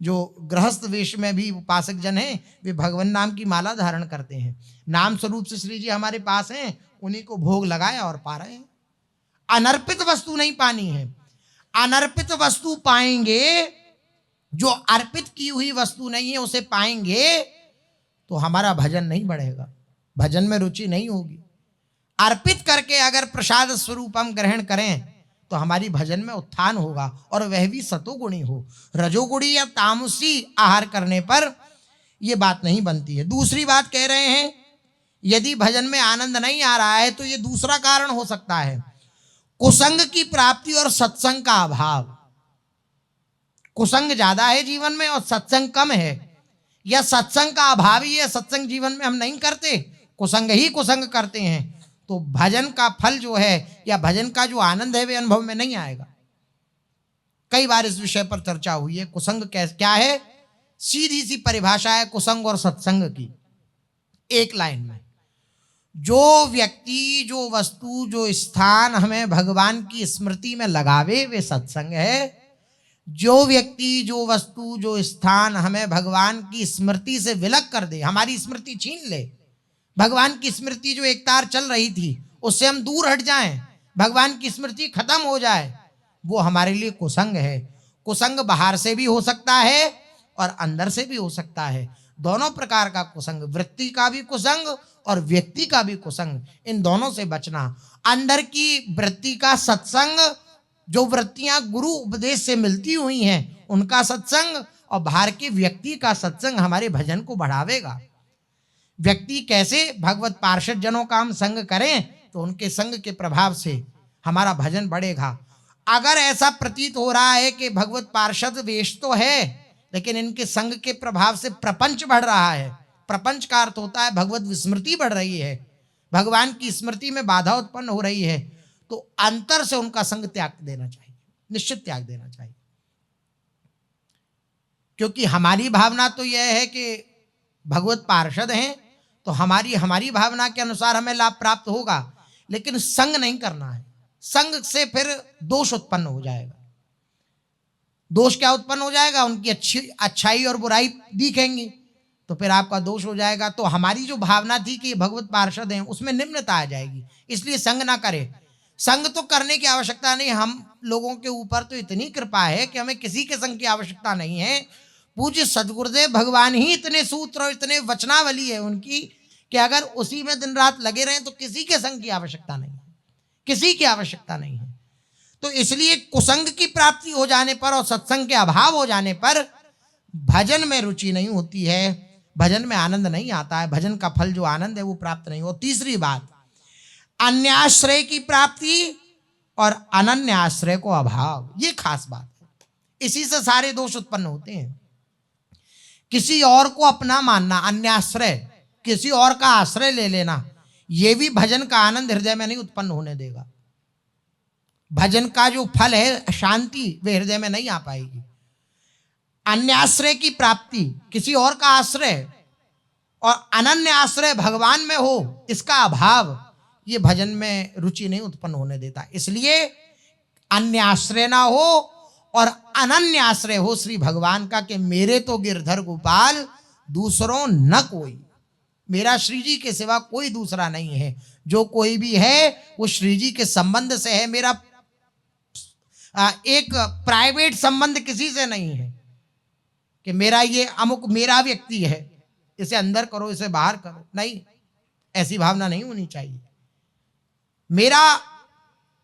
जो गृहस्थ वेश में भी उपासक जन हैं, वे भगवान नाम की माला धारण करते हैं। नाम स्वरूप से श्री जी हमारे पास हैं, उन्हीं को भोग लगाया और पा रहे हैं। अनर्पित वस्तु नहीं पानी है। अनर्पित वस्तु पाएंगे, जो अर्पित की हुई वस्तु नहीं है उसे पाएंगे, तो हमारा भजन नहीं बढ़ेगा, भजन में रुचि नहीं होगी। अर्पित करके अगर प्रसाद स्वरूप हम ग्रहण करें तो हमारी भजन में उत्थान होगा, और वह भी सतोगुणी हो। रजोगुणी या तामसी आहार करने पर यह बात नहीं बनती है। दूसरी बात कह रहे हैं, यदि भजन में आनंद नहीं आ रहा है तो यह दूसरा कारण हो सकता है, कुसंग की प्राप्ति और सत्संग का अभाव। कुसंग ज्यादा है जीवन में और सत्संग कम है, या सत्संग का अभाव ही है, सत्संग जीवन में हम नहीं करते, कुसंग ही कुसंग करते हैं, तो भजन का फल जो है या भजन का जो आनंद है वे अनुभव में नहीं आएगा। कई बार इस विषय पर चर्चा हुई है, कुसंग क्या है। सीधी सी परिभाषा है कुसंग और सत्संग की, एक लाइन में। जो व्यक्ति, जो वस्तु, जो स्थान हमें भगवान की स्मृति में लगावे वे सत्संग है। जो व्यक्ति, जो वस्तु, जो स्थान हमें भगवान की स्मृति से विलग कर दे, हमारी स्मृति छीन ले, भगवान की स्मृति जो एक तार चल रही थी उससे हम दूर हट जाएं, भगवान की स्मृति खत्म हो जाए, वो हमारे लिए कुसंग है। कुसंग बाहर से भी हो सकता है और अंदर से भी हो सकता है, दोनों प्रकार का कुसंग, वृत्ति का भी कुसंग और व्यक्ति का भी कुसंग, इन दोनों से बचना। अंदर की वृत्ति का सत्संग, जो वृत्तियां गुरु उपदेश से मिलती हुई हैं उनका सत्संग, और बाहर के व्यक्ति का सत्संग हमारे भजन को बढ़ावेगा। व्यक्ति कैसे, भगवत पार्षद जनों का हम संग करें तो उनके संग के प्रभाव से हमारा भजन बढ़ेगा। अगर ऐसा प्रतीत हो रहा है कि भगवत पार्षद वेश तो है लेकिन इनके संग के प्रभाव से प्रपंच बढ़ रहा है, प्रपंच का अर्थ होता है भगवत विस्मृति बढ़ रही है, भगवान की स्मृति में बाधा उत्पन्न हो रही है, तो अंतर से उनका संग त्याग देना चाहिए, निश्चित त्याग देना चाहिए। क्योंकि हमारी भावना तो यह है कि भगवत पार्षद हैं तो हमारी भावना के अनुसार हमें लाभ प्राप्त होगा, लेकिन संग नहीं करना है। संग से फिर दोष उत्पन्न हो जाएगा। दोष क्या उत्पन्न हो जाएगा, उनकी अच्छाई और बुराई दिखेंगी तो फिर आपका दोष हो जाएगा। तो हमारी जो भावना थी कि भगवत पार्षद हैं उसमें निम्नता आ जाएगी, इसलिए संग ना करें। संग तो करने की आवश्यकता नहीं, हम लोगों के ऊपर तो इतनी कृपा है कि हमें किसी के संग की आवश्यकता नहीं है। पूज्य सदगुरुदेव भगवान ही इतने सूत्र और इतने वचनावली है उनकी कि अगर उसी में दिन रात लगे रहें तो किसी के संग की आवश्यकता नहीं है, किसी की आवश्यकता नहीं है। तो इसलिए कुसंग की प्राप्ति हो जाने पर और सत्संग के अभाव हो जाने पर भजन में रुचि नहीं होती है, भजन में आनंद नहीं आता है, भजन का फल जो आनंद है वो प्राप्त नहीं हो। तीसरी बात, अन्याश्रय की प्राप्ति और अनन्य आश्रय को अभाव, ये खास बात है। इसी से सारे दोष उत्पन्न होते हैं। किसी और को अपना मानना, अन्याश्रय, किसी और का आश्रय ले लेना, यह भी भजन का आनंद हृदय में नहीं उत्पन्न होने देगा। भजन का जो फल है शांति, वे हृदय में नहीं आ पाएगी। अन्याश्रय की प्राप्ति, किसी और का आश्रय, और अनन्य आश्रय भगवान में हो, इसका अभाव ये भजन में रुचि नहीं उत्पन्न होने देता। इसलिए अन्य आश्रय ना हो और अनन्य आश्रय हो श्री भगवान का, कि मेरे तो गिरधर गोपाल दूसरों न कोई, मेरा श्री जी के सिवा कोई दूसरा नहीं है। जो कोई भी है वो श्री जी के संबंध से है, मेरा एक प्राइवेट संबंध किसी से नहीं है कि मेरा ये अमुक मेरा व्यक्ति है, इसे अंदर करो इसे बाहर करो, नहीं, ऐसी भावना नहीं होनी चाहिए। मेरा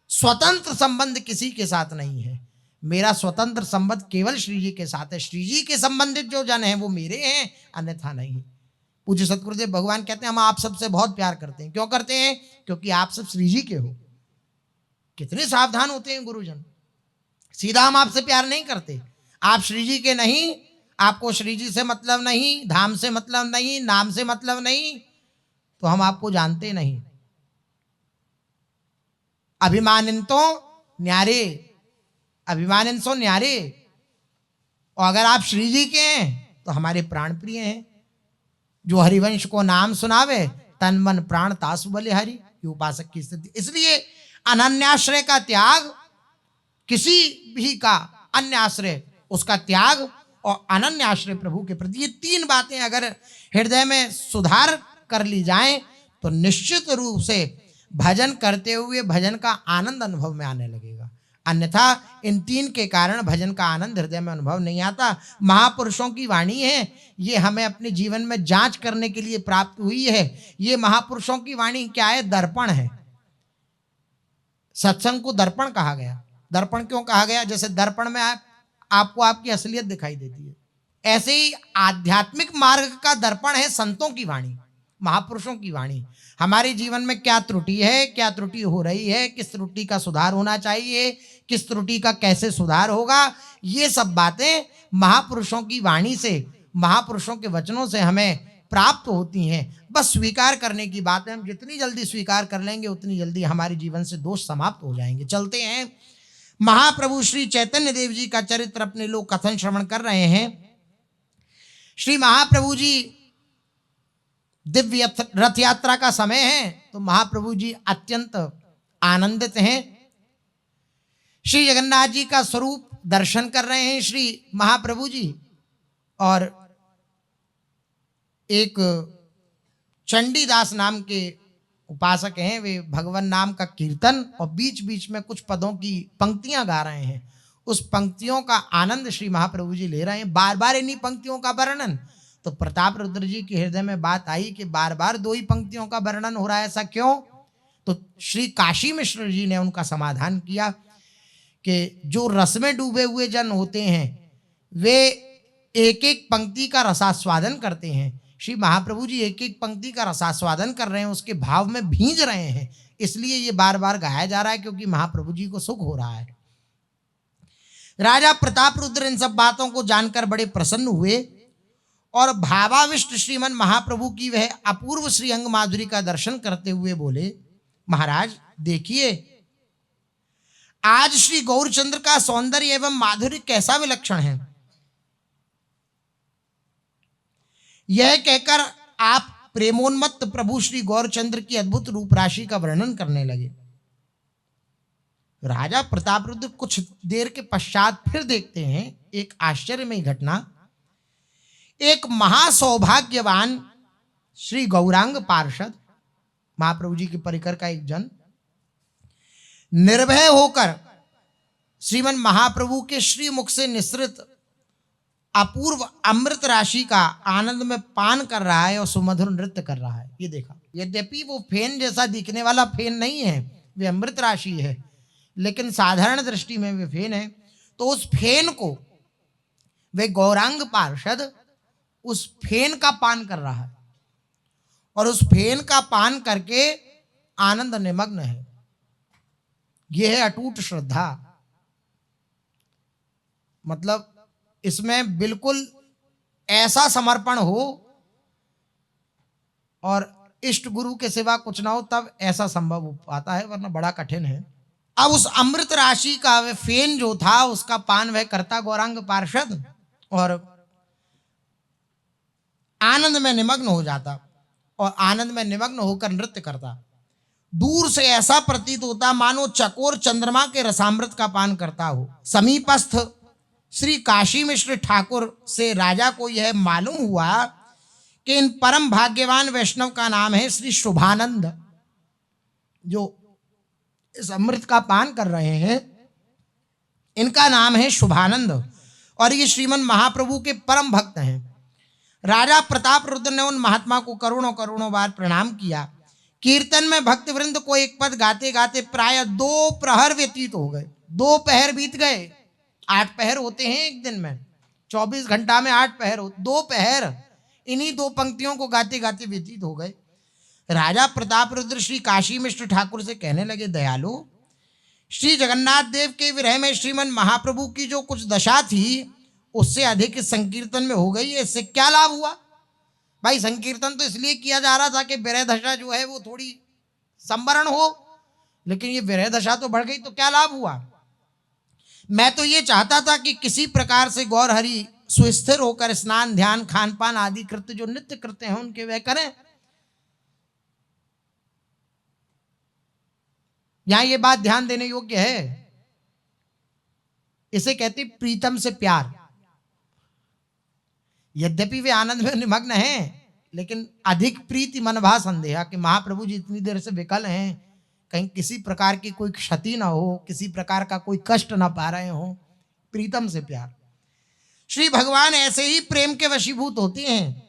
स्वतंत्र संबंध किसी के साथ नहीं है, मेरा स्वतंत्र संबंध केवल श्री जी के साथ है। श्री जी के संबंधित जो जन हैं वो मेरे हैं, अन्यथा नहीं। पूज्य सतगुरुदेव भगवान कहते हैं हम आप सबसे बहुत प्यार करते हैं। क्यों करते हैं? क्योंकि आप सब श्री जी के हो। कितने सावधान होते हैं गुरुजन, सीधा हम आपसे प्यार नहीं करते। आप श्री जी के नहीं, आपको श्री जी से मतलब नहीं, धाम से मतलब नहीं, नाम से मतलब नहीं, तो हम आपको जानते नहीं। अभिमानितो न्यारे, अभिमानितो न्यारे। और अगर आप श्री जी के हैं तो हमारे प्राण प्रिय हैं। जो हरिवंश को नाम सुनावे तन मन प्राण तासु बलिहारी, ये उपासक की स्थिति। इसलिए अनन्याश्रय का त्याग, किसी भी का अन्य आश्रय उसका त्याग, और अनन्य आश्रय प्रभु के प्रति, ये तीन बातें अगर हृदय में सुधार कर ली जाएं तो निश्चित रूप से भजन करते हुए भजन का आनंद अनुभव में आने लगेगा। अन्यथा इन तीन के कारण भजन का आनंद हृदय में अनुभव नहीं आता। महापुरुषों की वाणी है, ये हमें अपने जीवन में जांच करने के लिए प्राप्त हुई है। ये महापुरुषों की वाणी क्या है? दर्पण है। सत्संग को दर्पण कहा गया। दर्पण क्यों कहा गया? जैसे दर्पण में आपको आपकी असलियत दिखाई देती है, ऐसे ही आध्यात्मिक मार्ग का दर्पण है संतों की वाणी, महापुरुषों की वाणी। हमारे जीवन में क्या त्रुटि है, क्या त्रुटि हो रही है, किस त्रुटि का सुधार होना चाहिए, किस त्रुटि का कैसे सुधार होगा, ये सब बातें महापुरुषों की वाणी से, महापुरुषों के वचनों से हमें प्राप्त होती हैं। बस स्वीकार करने की बात है। हम जितनी जल्दी स्वीकार कर लेंगे उतनी जल्दी हमारे जीवन से दोष समाप्त हो जाएंगे। चलते हैं, महाप्रभु श्री चैतन्य देव जी का चरित्र अपने लोग कथन श्रवण कर रहे हैं। श्री महाप्रभु जी दिव्य रथ यात्रा का समय है, तो महाप्रभु जी अत्यंत आनंदित हैं। श्री जगन्नाथ जी का स्वरूप दर्शन कर रहे हैं श्री महाप्रभु जी, और एक चंडीदास नाम के उपासक हैं, वे भगवान नाम का कीर्तन और बीच बीच में कुछ पदों की पंक्तियां गा रहे हैं। उस पंक्तियों का आनंद श्री महाप्रभु जी ले रहे हैं, बार बार इन्हीं पंक्तियों का वर्णन। तो प्रताप रुद्र जी के हृदय में बात आई कि बार बार दो ही पंक्तियों का वर्णन हो रहा है, ऐसा क्यों? तो श्री काशी मिश्र जी ने उनका समाधान किया कि जो रस में डूबे हुए जन होते हैं वे एक एक पंक्ति का रसास्वादन करते हैं। श्री महाप्रभु जी एक एक पंक्ति का रसास्वादन कर रहे हैं, उसके भाव में भींज रहे हैं, इसलिए ये बार बार गाया जा रहा है, क्योंकि महाप्रभु जी को सुख हो रहा है। राजा प्रताप रुद्र इन सब बातों को जानकर बड़े प्रसन्न हुए और भावाविष्ट श्रीमन महाप्रभु की वह अपूर्व श्रीअंग माधुरी का दर्शन करते हुए बोले, महाराज देखिए, आज श्री गौरचंद्र का सौंदर्य एवं माधुर्य कैसा विलक्षण है। यह कहकर आप प्रेमोन्मत्त प्रभु श्री गौरचंद्र की अद्भुत रूप राशि का वर्णन करने लगे। राजा प्रताप रुद्र कुछ देर के पश्चात फिर देखते हैं एक आश्चर्यमयी घटना। एक महासौभाग्यवान श्री गौरांग पार्षद, महाप्रभु जी के परिकर का एक जन, निर्भय होकर श्रीमन महाप्रभु के श्री मुख से निसृत अपूर्व अमृत राशि का आनंद में पान कर रहा है और सुमधुर नृत्य कर रहा है। ये देखा, यद्यपि वो फेन जैसा दिखने वाला फेन नहीं है, वे अमृत राशि है, लेकिन साधारण दृष्टि में वे फेन है। तो उस फेन को वे गौरांग पार्षद उस फेन का पान कर रहा है और उस फेन का पान करके आनंद निमग्न है। यह है अटूट श्रद्धा। मतलब इसमें बिल्कुल ऐसा समर्पण हो और इष्ट गुरु के सिवा कुछ ना हो, तब ऐसा संभव हो पाता है, वरना बड़ा कठिन है। अब उस अमृत राशि का वह फेन जो था उसका पान वह करता गौरांग पार्षद और आनंद में निमग्न हो जाता और आनंद में निमग्न होकर नृत्य करता। दूर से ऐसा प्रतीत होता मानो चकोर चंद्रमा के रसामृत का पान करता हो। समीपस्थ श्री काशी मिश्र ठाकुर से राजा को यह मालूम हुआ कि इन परम भाग्यवान वैष्णव का नाम है श्री शुभानंद, जो इस अमृत का पान कर रहे हैं, इनका नाम है शुभानंद और ये श्रीमन महाप्रभु के परम भक्त हैं। राजा प्रताप रुद्र ने उन महात्मा को करोड़ों करोड़ों बार प्रणाम किया। कीर्तन में भक्त वृंद को एक पद गाते गाते प्राय 2 प्रहर व्यतीत हो गए। 2 पहर बीत गए। 8 पहर होते हैं एक दिन में, 24 घंटा में 8 पहर हो, 2 पहर इन्हीं 2 पंक्तियों को गाते गाते व्यतीत हो गए। राजा प्रताप रुद्र श्री काशी मिश्र ठाकुर से कहने लगे, दयालु, श्री जगन्नाथ देव के विरह में श्रीमन महाप्रभु की जो कुछ दशा थी उससे अधिक इस संकीर्तन में हो गई है, इससे क्या लाभ हुआ? भाई संकीर्तन तो इसलिए किया जा रहा था कि विरह दशा जो है वो थोड़ी संवरण हो, लेकिन ये विरह दशा तो बढ़ गई, तो क्या लाभ हुआ? मैं तो ये चाहता था कि किसी प्रकार से गौर हरि सुस्थिर होकर स्नान ध्यान खान पान आदि कृत्य जो नित्य करते हैं उनके वह करें। यहां ये बात ध्यान देने योग्य है, इसे कहते प्रीतम से प्यार। यद्यपि वे आनंद में निमग्न हैं, लेकिन अधिक प्रीति मनभा संदेहा कि महाप्रभु जी इतनी देर से विकल हैं, कहीं किसी प्रकार की कोई क्षति ना हो, किसी प्रकार का कोई कष्ट ना पा रहे हो, प्रीतम से प्यार। श्री भगवान ऐसे ही प्रेम के वशीभूत होते हैं।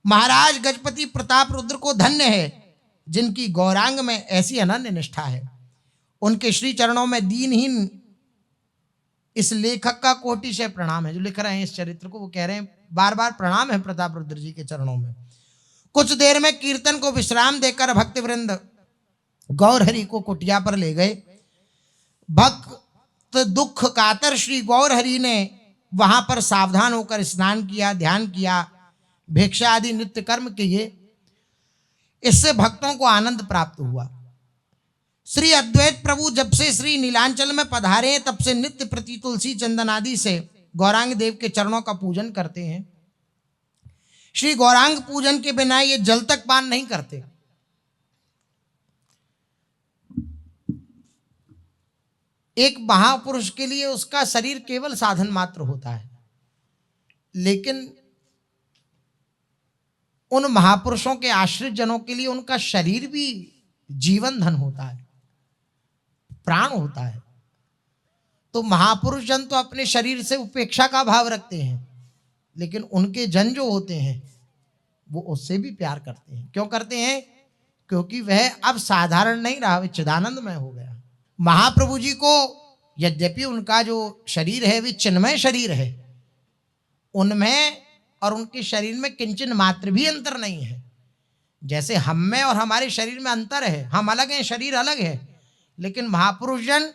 महाराज गजपति प्रताप रुद्र को धन्य है जिनकी गौरांग में ऐसी अनन्य निष्ठा है। उनके श्री चरणों में दीनहीन इस लेखक का कोटि से प्रणाम है। जो लिख रहे हैं इस चरित्र को, वो कह रहे हैं बार बार प्रणाम है प्रताप रुद्र जी के चरणों में। कुछ देर में कीर्तन को विश्राम देकर भक्तवृंद गौरहरि को कुटिया पर ले गए। भक्त दुख कातर श्री गौरहरि ने वहां पर सावधान होकर स्नान किया, ध्यान किया, भिक्षा आदि नित्य कर्म किए। इससे भक्तों को आनंद प्राप्त हुआ। श्री अद्वैत प्रभु जब से श्री नीलांचल में पधारे तब से नित्य प्रति तुलसी चंदन आदि से गौरांग देव के चरणों का पूजन करते हैं। श्री गौरांग पूजन के बिना ये जल तक पान नहीं करते। एक महापुरुष के लिए उसका शरीर केवल साधन मात्र होता है, लेकिन उन महापुरुषों के आश्रित जनों के लिए उनका शरीर भी जीवन धन होता है, प्राण होता है। तो महापुरुष जन तो अपने शरीर से उपेक्षा का भाव रखते हैं, लेकिन उनके जन जो होते हैं वो उससे भी प्यार करते हैं। क्यों करते हैं? क्योंकि वह अब साधारण नहीं रहा, वह चिदानंदमय हो गया। महाप्रभु जी को यद्यपि उनका जो शरीर है वे चिन्मय शरीर है, उनमें और उनके शरीर में किंचन मात्र भी अंतर नहीं है। जैसे हम में और हमारे शरीर में अंतर है, हम अलग हैं, शरीर अलग है, लेकिन महापुरुष जन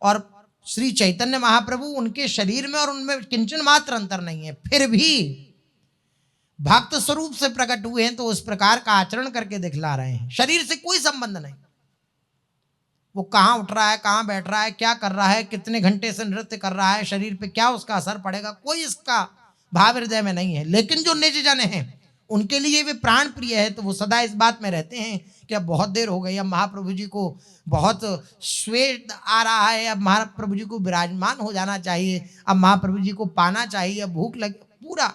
और श्री चैतन्य महाप्रभु उनके शरीर में और उनमें किंचन मात्र अंतर नहीं है। फिर भी भक्त स्वरूप से प्रकट हुए हैं तो उस प्रकार का आचरण करके दिखला रहे हैं। शरीर से कोई संबंध नहीं। वो कहाँ उठ रहा है, कहाँ बैठ रहा है, क्या कर रहा है, कितने घंटे से नृत्य कर रहा है, शरीर पे क्या उसका असर पड़ेगा, कोई इसका भाव हृदय में नहीं है। लेकिन जो निज जन हैं उनके लिए वे प्राण प्रिय है, तो वो सदा इस बात में रहते हैं कि अब बहुत देर हो गई, अब महाप्रभु जी को बहुत स्वेद आ रहा है, अब महाप्रभु जी को विराजमान हो जाना चाहिए, अब महाप्रभु जी को पाना चाहिए, अब भूख लगे, पूरा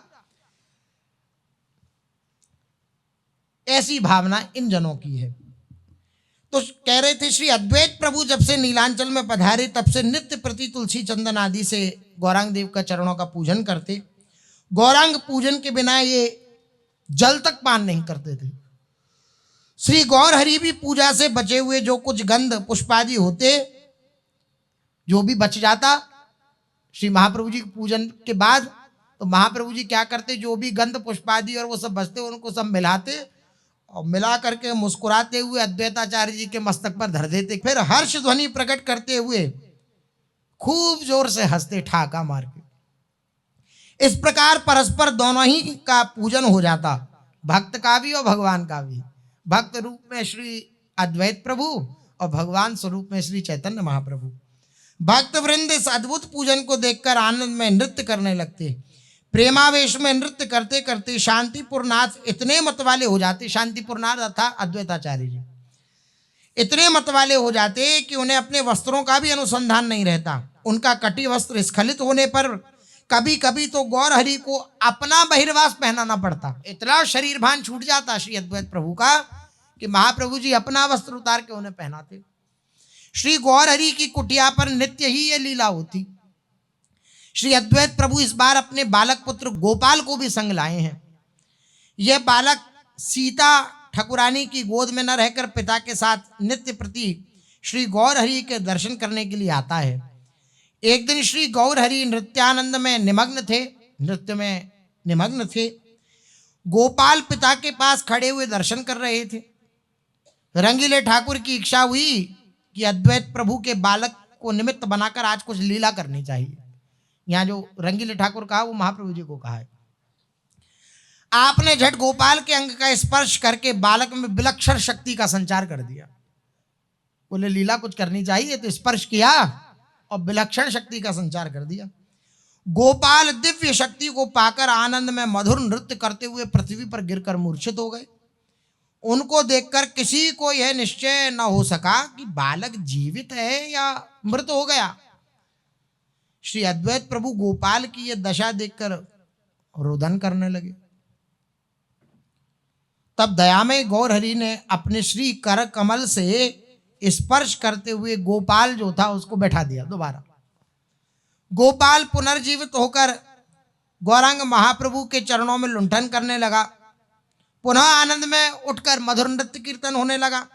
ऐसी भावना इन जनों की है। तो कह रहे थे श्री अद्वैत प्रभु जब से नीलांचल में पधारे तब से नित्य प्रति तुलसी चंदन आदि से गौरांग देव का चरणों का पूजन करते। गौरांग पूजन के बिना ये जल तक पान नहीं करते थे। श्री गौरहरि भी पूजा से बचे हुए जो कुछ गंध पुष्पादि होते, जो भी बच जाता श्री महाप्रभु जी के पूजन के बाद, तो महाप्रभु जी क्या करते, जो भी गंध पुष्पादि और वो सब बचते उनको सब मिलाते और मिला करके मुस्कुराते हुए अद्वैताचार्य जी के मस्तक पर धर देते। फिर हर्ष ध्वनि प्रकट करते हुए खूब जोर से हंसते ठाका मार के। इस प्रकार परस्पर दोनों ही का पूजन हो जाता, भक्त का भी और भगवान का भी। भक्त रूप में श्री अद्वैत प्रभु और भगवान स्वरूप में श्री चैतन्य महाप्रभु। भक्त वृंद इस अद्भुत पूजन को देखकर आनंद में नृत्य करने लगते। प्रेमावेश में नृत्य करते करते शांतिपुरनाथ इतने मतवाले हो जाते, शांतिपुरनाथ अर्थात अद्वैताचार्य जी इतने मतवाले हो जाते कि उन्हें अपने वस्त्रों का भी अनुसंधान नहीं रहता। उनका कटी वस्त्र स्खलित होने पर कभी कभी तो गौरहरि को अपना बहिर्वास पहनाना पड़ता। इतना शरीर भान छूट जाता श्री अद्वैत प्रभु का कि महाप्रभु जी अपना वस्त्र उतार के उन्हें पहनाते। श्री गौरहरि की कुटिया पर नित्य ही ये लीला होती। श्री अद्वैत प्रभु इस बार अपने बालक पुत्र गोपाल को भी संग लाए हैं। यह बालक सीता ठकुरानी की गोद में न रहकर पिता के साथ नित्य प्रति श्री गौरहरि के दर्शन करने के लिए आता है। एक दिन श्री गौरहरि नृत्यानंद में निमग्न थे, नृत्य में निमग्न थे। गोपाल पिता के पास खड़े हुए दर्शन कर रहे थे। रंगीले ठाकुर की इच्छा हुई कि अद्वैत प्रभु के बालक को निमित्त बनाकर आज कुछ लीला करनी चाहिए। यहाँ जो रंगीले ठाकुर कहा वो महाप्रभु जी को कहा है। आपने झट गोपाल के अंग का स्पर्श करके बालक में विलक्षण शक्ति का संचार कर दिया। बोले लीला कुछ करनी चाहिए, तो स्पर्श किया और विलक्षण शक्ति का संचार कर दिया। गोपाल दिव्य शक्ति को पाकर आनंद में मधुर नृत्य करते हुए पृथ्वी पर गिरकर मूर्छित हो गए। उनको देखकर किसी को यह निश्चय न हो सका कि बालक जीवित है या मृत हो गया। श्री अद्वैत प्रभु गोपाल की यह दशा देखकर रोदन करने लगे। तब दयामय गौरहरि ने अपने श्री कर कमल से स्पर्श करते हुए गोपाल जो था उसको बैठा दिया दोबारा। गोपाल पुनर्जीवित होकर गौरांग महाप्रभु के चरणों में लुंठन करने लगा। पुनः आनंद में उठकर मधुर नृत्य कीर्तन होने लगा।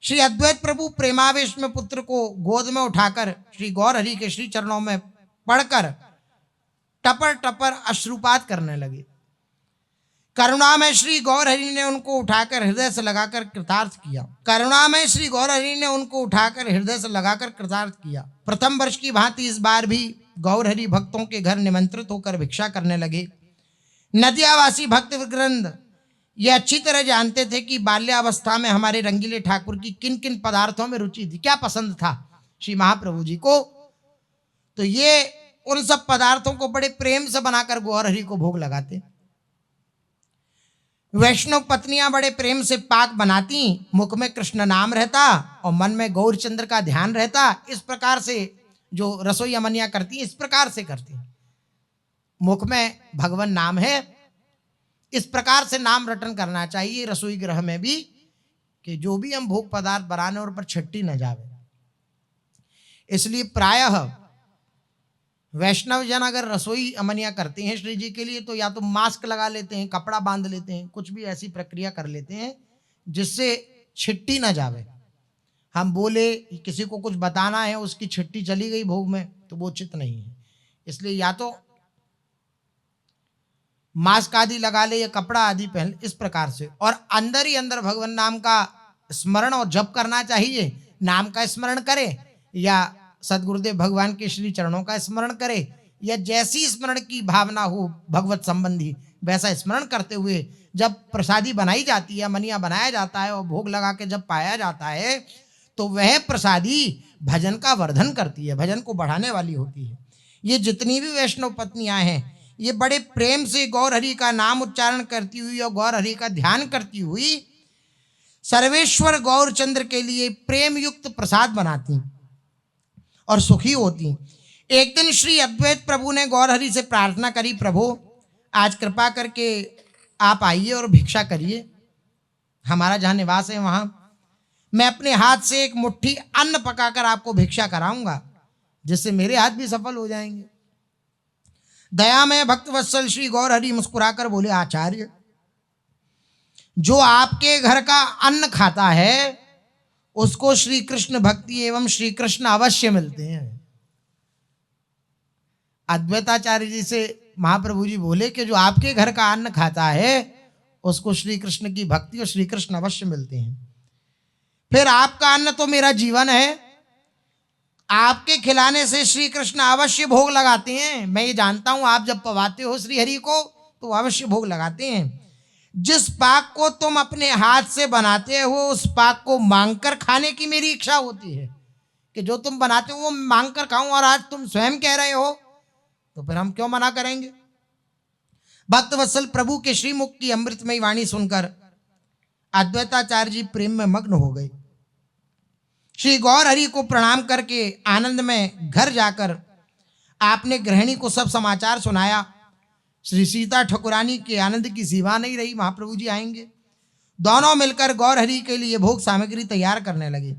श्री अद्वैत प्रभु प्रेमावेश में पुत्र को गोद में उठाकर श्री गौर हरि के श्री चरणों में पड़कर टपर टपर अश्रुपात करने लगे। करुणा में श्री गौर हरि ने उनको उठाकर हृदय से लगाकर कृतार्थ किया। करुणा में श्री गौर हरि ने उनको उठाकर हृदय से लगाकर कृतार्थ किया। प्रथम वर्ष की भांति इस बार भी गौर हरि भक्तों के घर निमंत्रित होकर भिक्षा करने लगे। नदियावासी भक्त वृंद ये अच्छी तरह जानते थे कि बाल्यावस्था में हमारे रंगीले ठाकुर की किन किन पदार्थों में रुचि थी, क्या पसंद था श्री महाप्रभु जी को। तो ये उन सब पदार्थों को बड़े प्रेम से बनाकर गौर हरि को भोग लगाते। वैष्णव पत्नियां बड़े प्रेम से पाक बनाती, मुख में कृष्ण नाम रहता और मन में गौरचंद्र का ध्यान रहता। इस प्रकार से जो रसोई अमनिया करती इस प्रकार से करती, मुख में भगवान नाम है, इस प्रकार से नाम रटन करना चाहिए रसोई गृह में भी, कि जो भी हम भोग पदार्थ बनाने और पर छट्टी न जावे। इसलिए प्रायः वैष्णव जन अगर रसोई अमनिया करते हैं श्री जी के लिए तो या तो मास्क लगा लेते हैं, कपड़ा बांध लेते हैं, कुछ भी ऐसी प्रक्रिया कर लेते हैं जिससे छिट्टी ना जावे। हम बोले किसी को कुछ बताना है, उसकी छिट्टी चली गई भोग में तो वो उचित नहीं है। इसलिए या तो मास्क आदि लगा ले या कपड़ा आदि पहन, इस प्रकार से। और अंदर ही अंदर भगवान नाम का स्मरण और जप करना चाहिए। नाम का स्मरण करे या सदगुरुदेव भगवान के श्री चरणों का स्मरण करे या जैसी स्मरण की भावना हो भगवत संबंधी वैसा स्मरण करते हुए जब प्रसादी बनाई जाती है, मनिया बनाया जाता है और भोग लगा के जब पाया जाता है तो वह प्रसादी भजन का वर्धन करती है, भजन को बढ़ाने वाली होती है। ये जितनी भी वैष्णव पत्नियां हैं ये बड़े प्रेम से गौर हरि का नाम उच्चारण करती हुई और गौर हरि का ध्यान करती हुई सर्वेश्वर गौरचंद्र के लिए प्रेम युक्त प्रसाद बनाती और सुखी होती। एक दिन श्री अद्वैत प्रभु ने गौर हरि से प्रार्थना करी, प्रभु आज कृपा करके आप आइए और भिक्षा करिए, हमारा जहाँ निवास है वहाँ मैं अपने हाथ से एक मुट्ठी अन्न पकाकर आपको भिक्षा कराऊंगा जिससे मेरे हाथ भी सफल हो जाएंगे। दया में भक्तवत्सल श्री गौर हरि मुस्कुराकर बोले, आचार्य जो आपके घर का अन्न खाता है उसको श्री कृष्ण भक्ति एवं श्री कृष्ण अवश्य मिलते हैं। अद्वैताचार्य जी से महाप्रभु जी बोले कि जो आपके घर का अन्न खाता है उसको श्री कृष्ण की भक्ति और श्री कृष्ण अवश्य मिलते हैं। फिर आपका अन्न तो मेरा जीवन है, आपके खिलाने से श्री कृष्ण अवश्य भोग लगाते हैं। मैं ये जानता हूं आप जब पवाते हो श्री हरि को तो अवश्य भोग लगाते हैं। जिस पाक को तुम अपने हाथ से बनाते हो उस पाक को मांगकर खाने की मेरी इच्छा होती है कि जो तुम बनाते हो वो मांगकर खाऊं, और आज तुम स्वयं कह रहे हो तो फिर हम क्यों मना करेंगे। भक्तवत्सल प्रभु के श्रीमुख की अमृतमयी वाणी सुनकर अद्वैताचार्य जी प्रेम में मग्न हो गए। श्री गौर हरि को प्रणाम करके आनंद में घर जाकर आपने गृहिणी को सब समाचार सुनाया। श्री सीता ठकुरानी के आनंद की सीमा नहीं रही, महाप्रभु जी आएंगे। दोनों मिलकर गौर हरि के लिए भोग सामग्री तैयार करने लगे।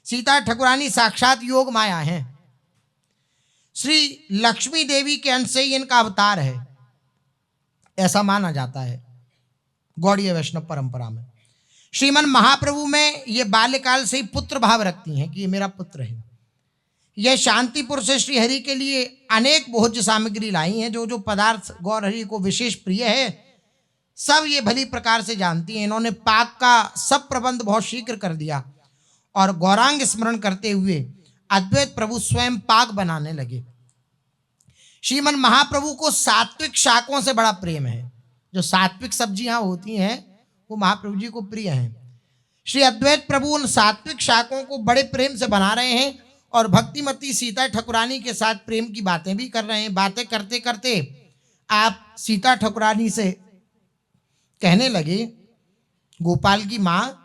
सीता ठकुरानी साक्षात योग माया हैं, श्री लक्ष्मी देवी के अंश से ही इनका अवतार है, ऐसा माना जाता है गौड़ीय वैष्णव परंपरा में। श्रीमन महाप्रभु में ये बाल्यकाल से ही पुत्र भाव रखती हैं कि ये मेरा पुत्र है। यह शांतिपुर से श्री हरि के लिए अनेक भोज्य सामग्री लाई हैं। जो जो पदार्थ गौर हरि को विशेष प्रिय है सब ये भली प्रकार से जानती हैं। इन्होंने पाक का सब प्रबंध बहुत शीघ्र कर दिया और गौरांग स्मरण करते हुए अद्वैत प्रभु स्वयं पाक बनाने लगे। श्रीमन महाप्रभु को सात्विक शाकों से बड़ा प्रेम है। जो सात्विक सब्जियां होती हैं वो महाप्रभु जी को प्रिय हैं। श्री अद्वैत प्रभु उन सात्विक शाकों को बड़े प्रेम से बना रहे हैं और भक्तिमती सीता ठकुरानी के साथ प्रेम की बातें भी कर रहे हैं। बातें करते करते आप सीता ठकुरानी से कहने लगे, गोपाल की माँ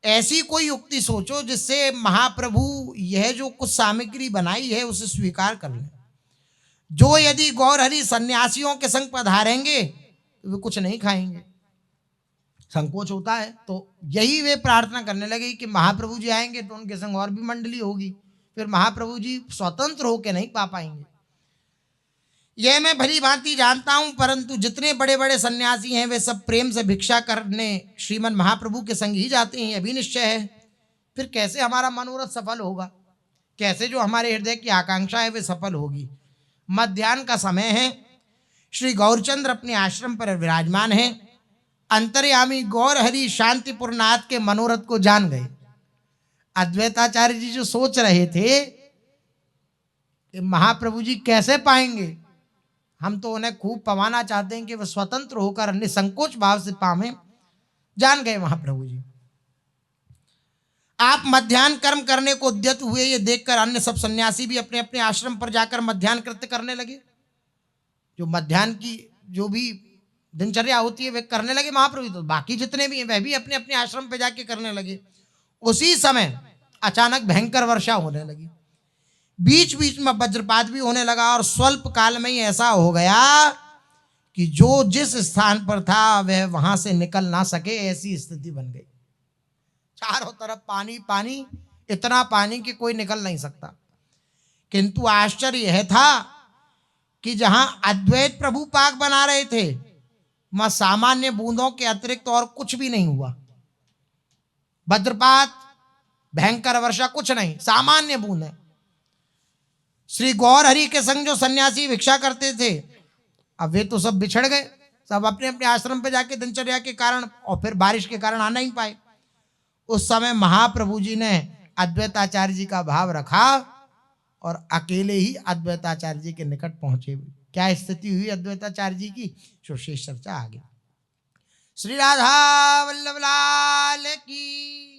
ऐसी कोई युक्ति सोचो जिससे महाप्रभु यह जो कुछ सामग्री बनाई है उसे स्वीकार कर लें। जो यदि गौर हरि सन्यासियों के संग पधारेंगे तो वे कुछ नहीं खाएंगे संकोच होता है। तो यही वे प्रार्थना करने लगे कि महाप्रभु जी आएंगे तो उनके संग और भी मंडली होगी, फिर महाप्रभु जी स्वतंत्र होकर नहीं पा पाएंगे। यह मैं भली भांति जानता हूं, परंतु जितने बड़े बड़े सन्यासी हैं वे सब प्रेम से भिक्षा करने श्रीमन महाप्रभु के संग ही जाते हैं, यह भी निश्चय है। फिर कैसे हमारा मनोरथ सफल होगा, कैसे जो हमारे हृदय की आकांक्षा है वे सफल होगी। मध्याह्न का समय है, श्री गौरचंद्र अपने आश्रम पर विराजमान हैं। अंतर्यामी गौरहरि शांतिपुरनाथ के मनोरथ को जान गए। अद्वैताचार्य जी जो सोच रहे थे कि महाप्रभु जी कैसे पाएंगे, हम तो उन्हें खूब पवाना चाहते हैं कि वह स्वतंत्र होकर निसंकोच भाव से पावें, जान गए महाप्रभु जी। आप मध्याह्न कर्म करने को उद्यत हुए, ये देखकर अन्य सब सन्यासी भी अपने अपने आश्रम पर जाकर मध्याह्न कृत्य करने लगे। जो मध्याह्न की जो भी दिनचर्या होती है वे करने लगे महाप्रभु, तो बाकी जितने भी हैं वह भी अपने अपने आश्रम पर जाके करने लगे। उसी समय अचानक भयंकर वर्षा होने लगी, बीच बीच में वज्रपात भी होने लगा, और स्वल्प काल में ही ऐसा हो गया कि जो जिस स्थान पर था वह वहां से निकल ना सके, ऐसी स्थिति बन गई। चारों तरफ पानी पानी, इतना पानी कि कोई निकल नहीं सकता। किंतु आश्चर्य यह था कि जहां अद्वैत प्रभु पाक बना रहे थे वहां सामान्य बूंदों के अतिरिक्त और कुछ भी नहीं हुआ। वज्रपात, भयंकर वर्षा कुछ नहीं, सामान्य बूंदें। श्री गौरहरि के संग जो सन्यासी भिक्षा करते थे अब वे तो सब बिछड़ गए, सब अपने अपने आश्रम पे जाके दिनचर्या के कारण और फिर बारिश के कारण आ नहीं पाए। उस समय महाप्रभु जी ने अद्वैताचार्य जी का भाव रखा और अकेले ही अद्वैताचार्य जी के निकट पहुंचे। क्या स्थिति हुई अद्वैताचार्य जी की, जो शेष चर्चा आगे। श्री राधा वल्लभ लाल की।